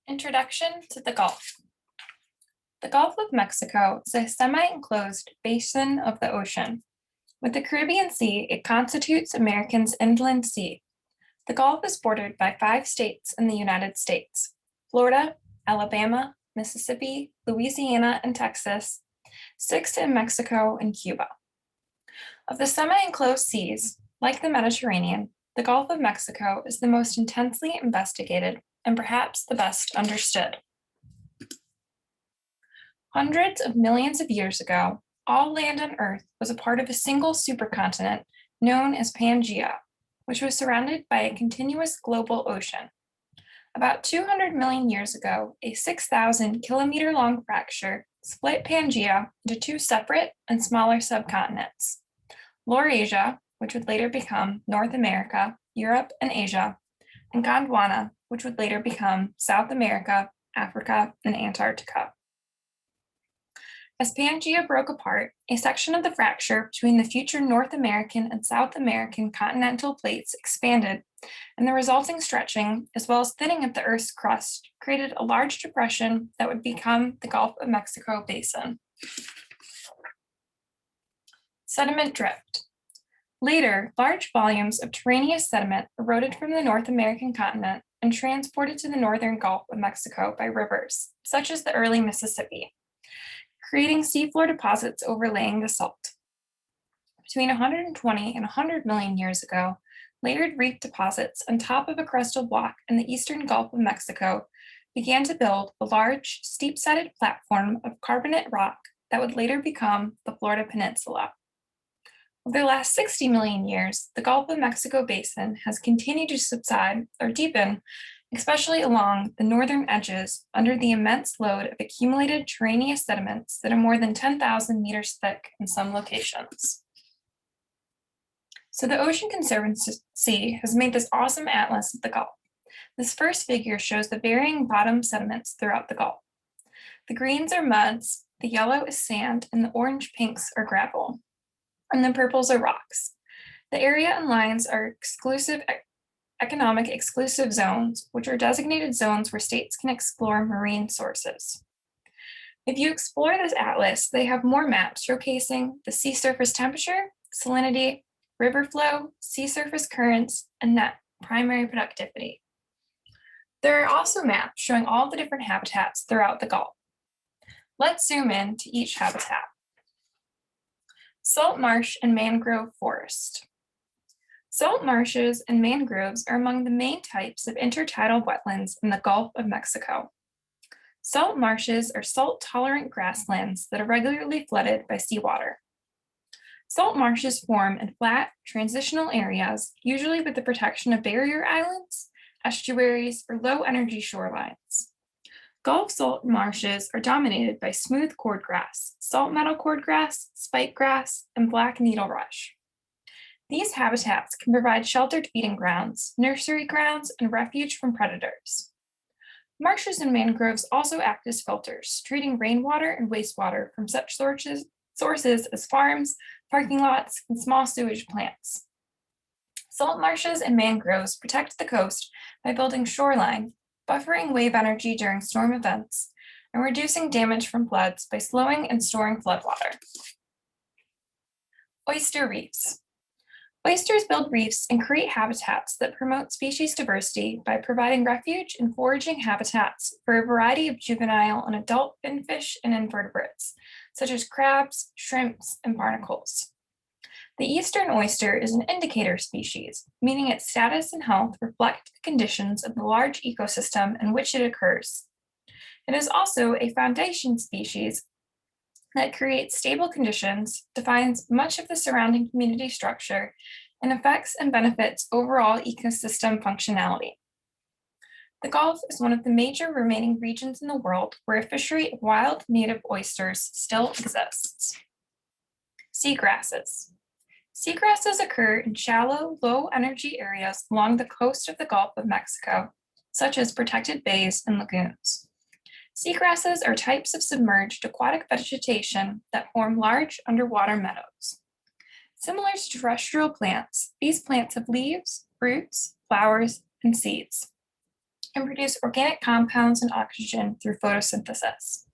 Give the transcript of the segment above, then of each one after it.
Introduction to the Gulf. The Gulf of Mexico is a semi-enclosed basin of the ocean. With the Caribbean Sea, it constitutes America's inland sea. The Gulf is bordered by 5 states in the United States: Florida, Alabama, Mississippi, Louisiana, and Texas, 6 in Mexico and Cuba. Of the semi-enclosed seas, like the Mediterranean, the Gulf of Mexico is the most intensely investigated and perhaps the best understood. Hundreds of millions of years ago, all land on Earth was a part of a single supercontinent known as Pangaea, which was surrounded by a continuous global ocean. About 200 million years ago, a 6,000 kilometer long fracture split Pangaea into 2 separate and smaller subcontinents: Laurasia, which would later become North America, Europe, and Asia, and Gondwana, which would later become South America, Africa, and Antarctica. As Pangaea broke apart, a section of the fracture between the future North American and South American continental plates expanded, and the resulting stretching, as well as thinning of the Earth's crust, created a large depression that would become the Gulf of Mexico basin. Sediment drift. Later, large volumes of terraneous sediment eroded from the North American continent and transported to the northern Gulf of Mexico by rivers, such as the early Mississippi, creating seafloor deposits overlaying the salt. Between 120 and 100 million years ago, layered reef deposits on top of a crustal block in the eastern Gulf of Mexico began to build a large, steep-sided platform of carbonate rock that would later become the Florida Peninsula. Over the last 60 million years, the Gulf of Mexico basin has continued to subside or deepen, especially along the northern edges under the immense load of accumulated terraneous sediments that are more than 10,000 meters thick in some locations. So the Ocean Conservancy has made this awesome atlas of the Gulf. This first figure shows the varying bottom sediments throughout the Gulf. The greens are muds, the yellow is sand, and the orange pinks are gravel, and the purples are rocks. The area and lines are exclusive economic exclusive zones, which are designated zones where states can explore marine sources. If you explore this atlas, they have more maps showcasing the sea surface temperature, salinity, river flow, sea surface currents, and net primary productivity. There are also maps showing all the different habitats throughout the Gulf. Let's zoom in to each habitat. Salt marsh and mangrove forest. Salt marshes and mangroves are among the main types of intertidal wetlands in the Gulf of Mexico. Salt marshes are salt-tolerant grasslands that are regularly flooded by seawater. Salt marshes form in flat, transitional areas, usually with the protection of barrier islands, estuaries, or low-energy shorelines. Gulf salt marshes are dominated by smooth cordgrass, salt meadow cordgrass, spikegrass, and black needle rush. These habitats can provide sheltered feeding grounds, nursery grounds, and refuge from predators. Marshes and mangroves also act as filters, treating rainwater and wastewater from such sources as farms, parking lots, and small sewage plants. Salt marshes and mangroves protect the coast by building shoreline, buffering wave energy during storm events, and reducing damage from floods by slowing and storing floodwater. Oyster reefs. Oysters build reefs and create habitats that promote species diversity by providing refuge and foraging habitats for a variety of juvenile and adult finfish and invertebrates, such as crabs, shrimps, and barnacles. The eastern oyster is an indicator species, meaning its status and health reflect the conditions of the large ecosystem in which it occurs. It is also a foundation species that creates stable conditions, defines much of the surrounding community structure, and affects and benefits overall ecosystem functionality. The Gulf is one of the major remaining regions in the world where a fishery of wild native oysters still exists. Seagrasses. Seagrasses occur in shallow, low-energy areas along the coast of the Gulf of Mexico, such as protected bays and lagoons. Seagrasses are types of submerged aquatic vegetation that form large underwater meadows. Similar to terrestrial plants, these plants have leaves, roots, flowers, and seeds. and produce organic compounds and oxygen through photosynthesis.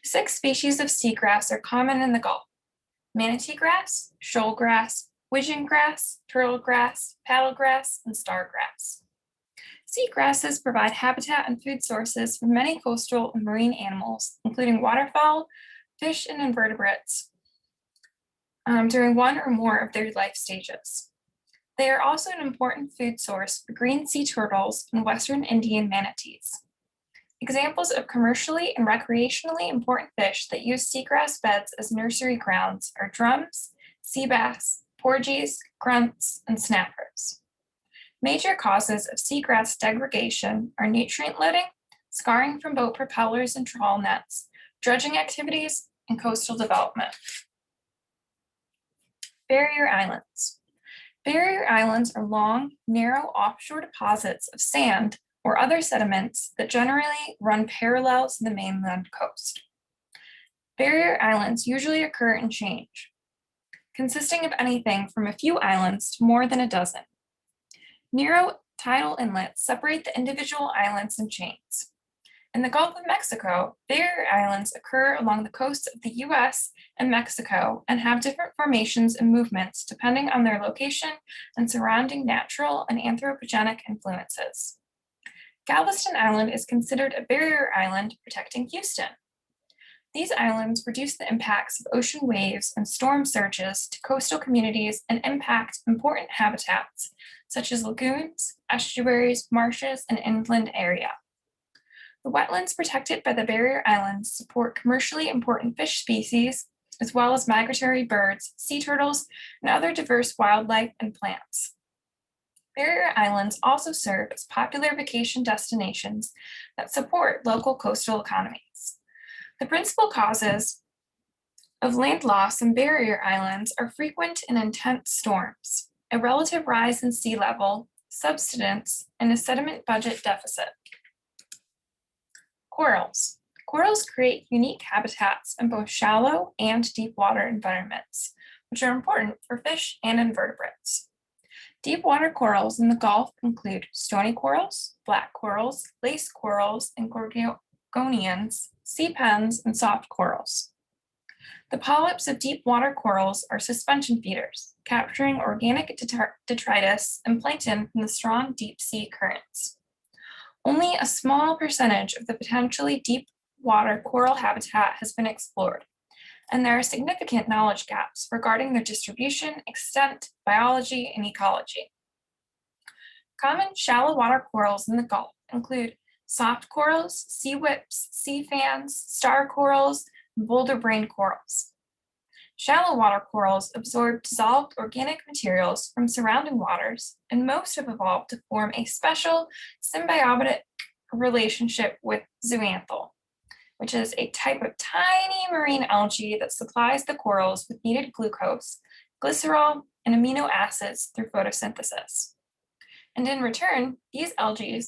6 species of seagrass are common in the Gulf: manatee grass, shoal grass, widgeon grass, turtle grass, paddlegrass, and stargrass. Seagrasses provide habitat and food sources for many coastal and marine animals, including waterfowl, fish, and invertebrates, during one or more of their life stages. They are also an important food source for green sea turtles and western Indian manatees. Examples of commercially and recreationally important fish that use seagrass beds as nursery grounds are drums, sea bass, porgies, grunts, and snappers. Major causes of seagrass degradation are nutrient loading, scarring from boat propellers and trawl nets, dredging activities, and coastal development. Barrier islands. Barrier islands are long, narrow offshore deposits of sand or other sediments that generally run parallel to the mainland coast. Barrier islands usually occur in change, consisting of anything from a few islands to more than a dozen. Narrow tidal inlets separate the individual islands and chains. In the Gulf of Mexico, barrier islands occur along the coasts of the US and Mexico and have different formations and movements depending on their location and surrounding natural and anthropogenic influences. Galveston Island is considered a barrier island protecting Houston. These islands reduce the impacts of ocean waves and storm surges to coastal communities and impact important habitats such as lagoons, estuaries, marshes, and inland area. The wetlands protected by the barrier islands support commercially important fish species, as well as migratory birds, sea turtles, and other diverse wildlife and plants. Barrier islands also serve as popular vacation destinations that support local coastal economies. The principal causes of land loss in barrier islands are frequent and intense storms, a relative rise in sea level, subsidence, and a sediment budget deficit. Corals. Corals create unique habitats in both shallow and deep water environments, which are important for fish and invertebrates. Deep water corals in the Gulf include stony corals, black corals, lace corals, and gorgonians, sea pens, and soft corals. The polyps of deep water corals are suspension feeders, capturing organic detritus and plankton from the strong deep sea currents. Only a small percentage of the potentially deep water coral habitat has been explored, and there are significant knowledge gaps regarding their distribution, extent, biology, and ecology. Common shallow water corals in the Gulf include soft corals, sea whips, sea fans, star corals, and boulder-brained corals. Shallow water corals absorb dissolved organic materials from surrounding waters, and most have evolved to form a special symbiotic relationship with zooxanthal, which is a type of tiny marine algae that supplies the corals with needed glucose, glycerol, and amino acids through photosynthesis. And in return, these algae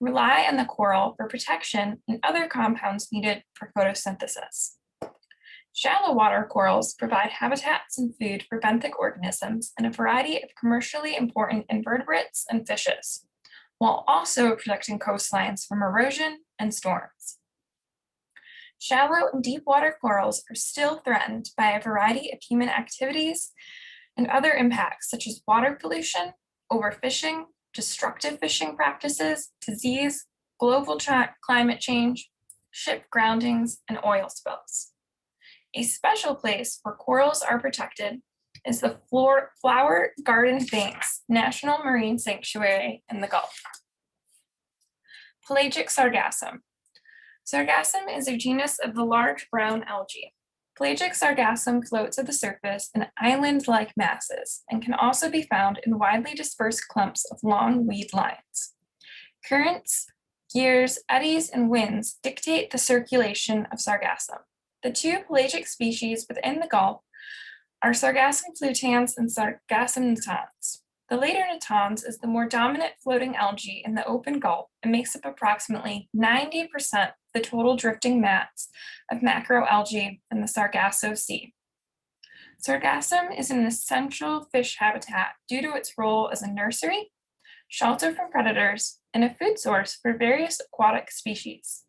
rely on the coral for protection and other compounds needed for photosynthesis. Shallow water corals provide habitats and food for benthic organisms and a variety of commercially important invertebrates and fishes, while also protecting coastlines from erosion and storms. Shallow and deep water corals are still threatened by a variety of human activities and other impacts such as water pollution, overfishing, destructive fishing practices, disease, global climate change, ship groundings, and oil spills. A special place where corals are protected is the Flower Garden Banks National Marine Sanctuary in the Gulf. Pelagic sargassum. Sargassum is a genus of the large brown algae. Pelagic sargassum floats at the surface in island-like masses and can also be found in widely dispersed clumps of long weed lines. Currents, gears, eddies, and winds dictate the circulation of sargassum. The two pelagic species within the Gulf are Sargassum flutans and Sargassum natans. The later natans is the more dominant floating algae in the open Gulf and makes up approximately 90% of the total drifting mass of macroalgae in the Sargasso Sea. Sargassum is an essential fish habitat due to its role as a nursery, shelter from predators, and a food source for various aquatic species.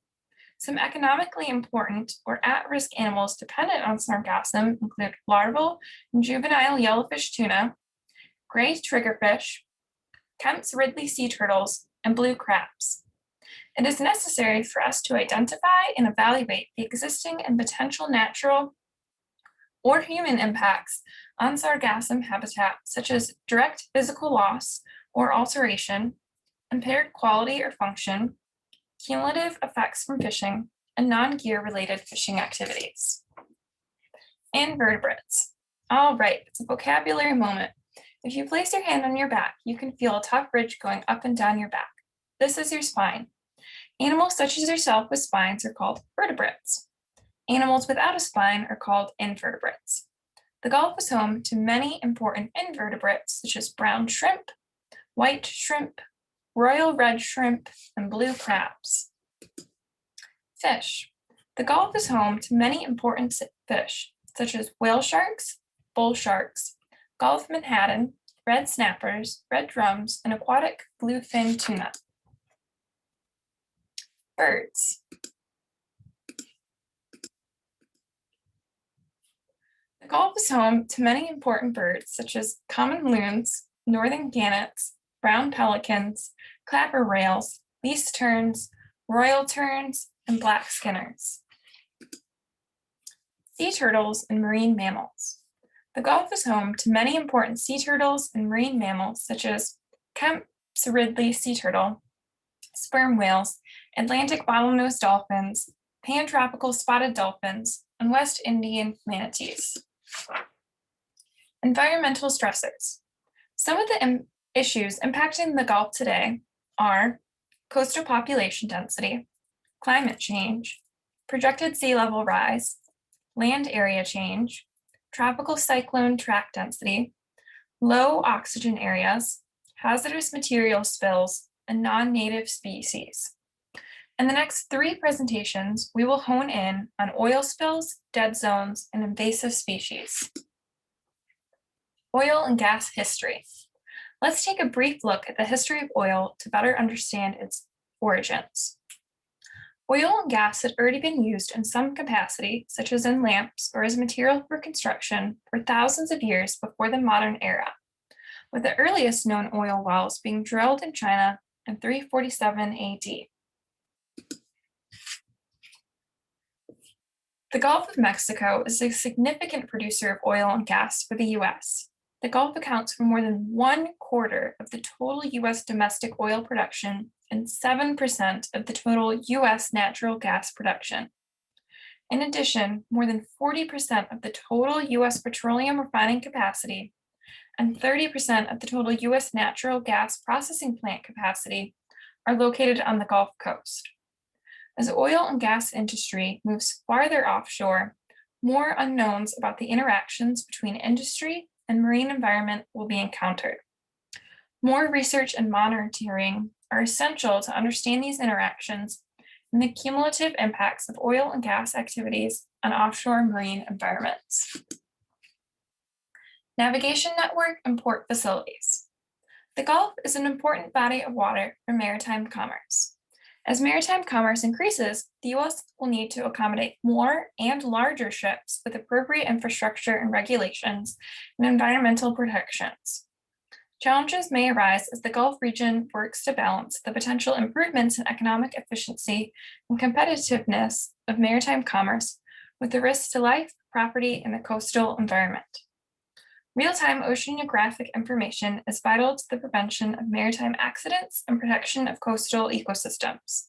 Some economically important or at-risk animals dependent on sargassum include larval and juvenile yellowfish tuna, gray triggerfish, Kemp's Ridley sea turtles, and blue crabs. It is necessary for us to identify and evaluate the existing and potential natural or human impacts on sargassum habitat, such as direct physical loss or alteration, impaired quality or function, cumulative effects from fishing, and non-gear related fishing activities. Invertebrates. All right, it's a vocabulary moment. If you place your hand on your back, you can feel a tough ridge going up and down your back. This is your spine. Animals such as yourself with spines are called vertebrates. Animals without a spine are called invertebrates. The Gulf is home to many important invertebrates such as brown shrimp, white shrimp, royal red shrimp, and blue crabs. Fish. The Gulf is home to many important fish such as whale sharks, bull sharks, Gulf Manhattan, red snappers, red drums, and aquatic bluefin tuna. Birds. The Gulf is home to many important birds such as common loons, northern gannets, brown pelicans, clapper rails, least terns, royal terns, and black skinners. Sea turtles and marine mammals. The Gulf is home to many important sea turtles and marine mammals such as Kemp's Ridley sea turtle, sperm whales, Atlantic bottlenose dolphins, pantropical spotted dolphins, and West Indian manatees. Environmental stressors. Some of the issues impacting the Gulf today are coastal population density, climate change, projected sea level rise, land area change, tropical cyclone track density, low oxygen areas, hazardous material spills, and non-native species. In the next 3 presentations, we will hone in on oil spills, dead zones, and invasive species. Oil and gas history. Let's take a brief look at the history of oil to better understand its origins. Oil and gas had already been used in some capacity, such as in lamps or as material for construction, for thousands of years before the modern era, with the earliest known oil wells being drilled in China in 347 AD. The Gulf of Mexico is a significant producer of oil and gas for the US. The Gulf accounts for more than 1/4 of the total US domestic oil production and 7% of the total US natural gas production. In addition, more than 40% of the total US petroleum refining capacity and 30% of the total US natural gas processing plant capacity are located on the Gulf Coast. As the oil and gas industry moves farther offshore, more unknowns about the interactions between industry and marine environment will be encountered. More research and monitoring are essential to understand these interactions and the cumulative impacts of oil and gas activities on offshore marine environments. Navigation network and port facilities. The Gulf is an important body of water for maritime commerce. As maritime commerce increases, the U.S. will need to accommodate more and larger ships with appropriate infrastructure and regulations and environmental protections. Challenges may arise as the Gulf region works to balance the potential improvements in economic efficiency and competitiveness of maritime commerce with the risks to life, property, and the coastal environment. Real-time oceanographic information is vital to the prevention of maritime accidents and protection of coastal ecosystems.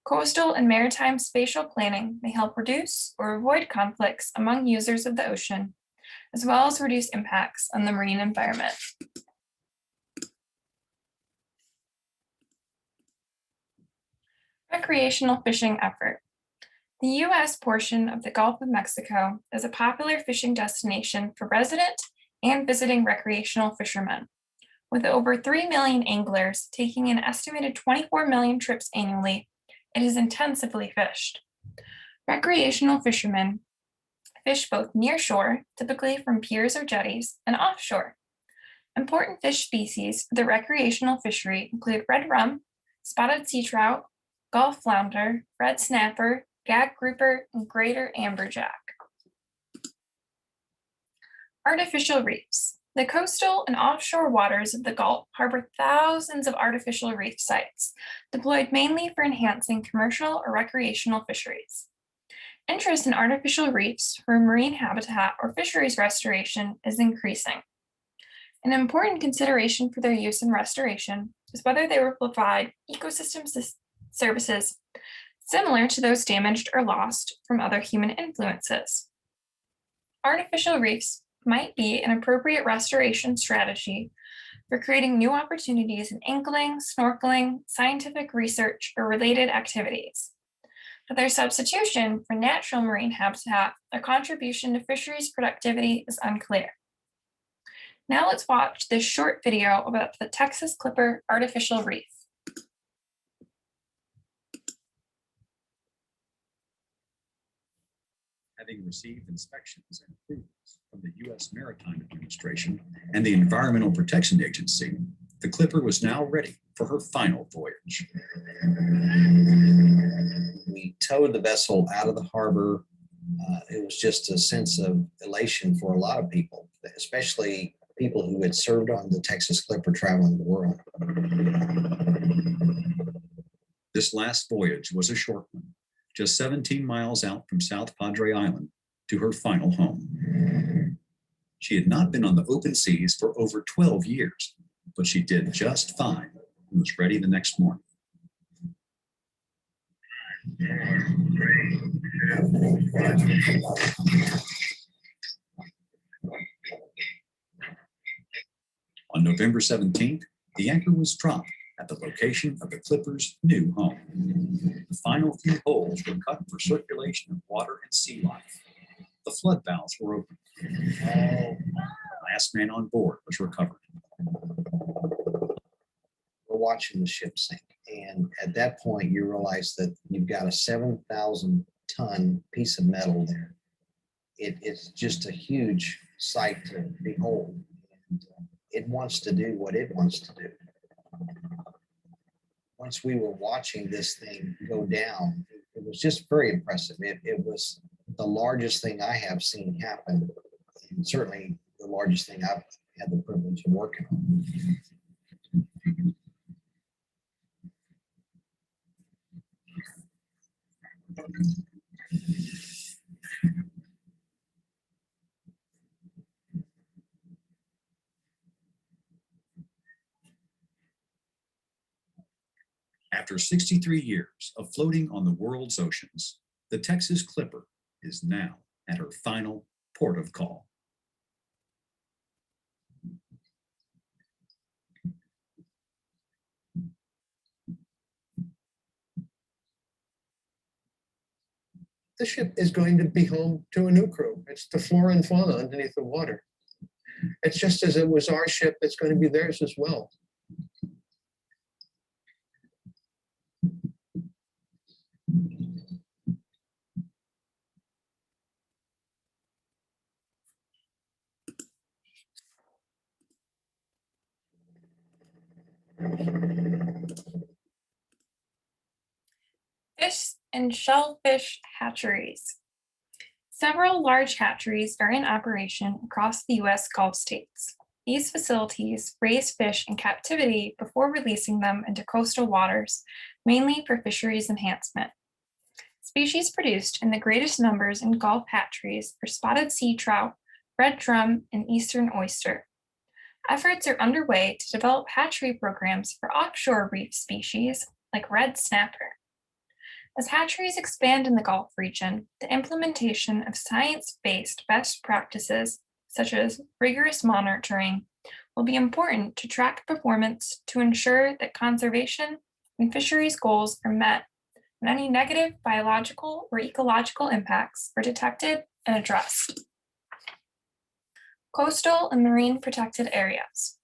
Coastal and maritime spatial planning may help reduce or avoid conflicts among users of the ocean, as well as reduce impacts on the marine environment. Recreational fishing effort. The U.S. portion of the Gulf of Mexico is a popular fishing destination for resident and visiting recreational fishermen. With over 3 million anglers taking an estimated 24 million trips annually, it is intensively fished. Recreational fishermen fish both near shore, typically from piers or jetties, and offshore. Important fish species for the recreational fishery include red rum, spotted sea trout, Gulf flounder, red snapper, gag grouper, and greater amberjack. Artificial reefs. The coastal and offshore waters of the Gulf harbor thousands of artificial reef sites, deployed mainly for enhancing commercial or recreational fisheries. Interest in artificial reefs for marine habitat or fisheries restoration is increasing. An important consideration for their use and restoration is whether they will provide ecosystem services similar to those damaged or lost from other human influences. Artificial reefs might be an appropriate restoration strategy for creating new opportunities in angling, snorkeling, scientific research, or related activities. But their substitution for natural marine habitat or contribution to fisheries productivity is unclear. Now let's watch this short video about the Texas Clipper artificial reef. Having received inspections and approvals from the U.S. Maritime Administration and the Environmental Protection Agency, the Clipper was now ready for her final voyage. We towed the vessel out of the harbor. It was just a sense of elation for a lot of people, especially people who had served on the Texas Clipper traveling the world. This last voyage was a short one, just 17 miles out from South Padre Island to her final home. She had not been on the open seas for over 12 years, but she did just fine and was ready the next morning. On November 17th, the anchor was dropped at the location of the Clipper's new home. The final few holes were cut for circulation of water and sea life. The flood valves were opened. The last man on board was recovered. We're watching the ship sink, and at that point you realize that you've got a 7,000-ton piece of metal there. It's just a huge sight to behold, and it wants to do what it wants to do. Once we were watching this thing go down, it was just very impressive. It was the largest thing I have seen happen, and certainly the largest thing I've had the privilege of working on. After 63 years of floating on the world's oceans, the Texas Clipper is now at her final port of call. The ship is going to be home to a new crew. It's the flora and fauna underneath the water. It's just as it was our ship, it's going to be theirs as well. Fish and shellfish hatcheries. Several large hatcheries are in operation across the U.S. Gulf states. These facilities raise fish in captivity before releasing them into coastal waters, mainly for fisheries enhancement. Species produced in the greatest numbers in Gulf hatcheries are spotted sea trout, red drum, and eastern oyster. Efforts are underway to develop hatchery programs for offshore reef species like red snapper. As hatcheries expand in the Gulf region, the implementation of science-based best practices, such as rigorous monitoring, will be important to track performance to ensure that conservation and fisheries goals are met and any negative biological or ecological impacts are detected and addressed. Coastal and marine protected areas.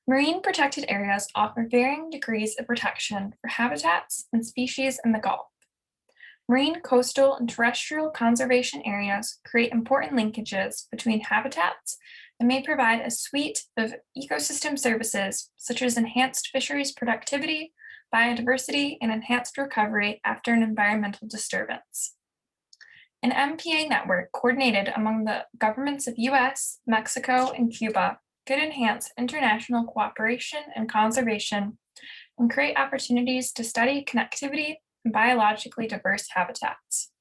Marine protected areas offer varying degrees of protection for habitats and species in the Gulf. Marine, coastal, and terrestrial conservation areas create important linkages between habitats and may provide a suite of ecosystem services such as enhanced fisheries productivity, biodiversity, and enhanced recovery after an environmental disturbance. An MPA network coordinated among the governments of US, Mexico, and Cuba could enhance international cooperation and conservation and create opportunities to study connectivity and biologically diverse habitats.